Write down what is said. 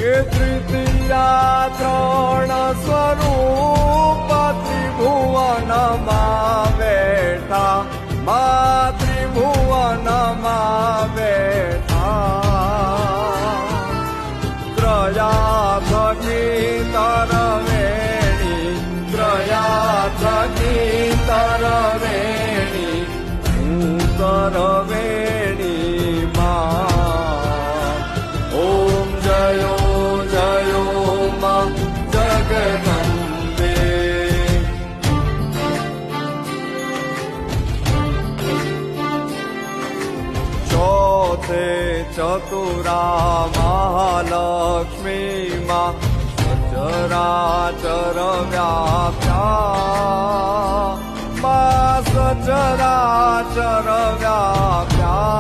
એ તૃતીયા ત્રણ સ્વરૂપ ત્રિભુવનમાં બેઠા, મા ત્રિભુવનમાં બેઠા. ત્રયા થકી તરવેણી, ત્રયા થકી તરવેણી, હું તરવેણી માં. ઓમ જયો જયો માં જગદંબે. ચોથે ચતુરા મહાલક્ષ્મી માં સચરાચર વ્યાપ્યા, માં સચરાચર વ્યાપ્યા.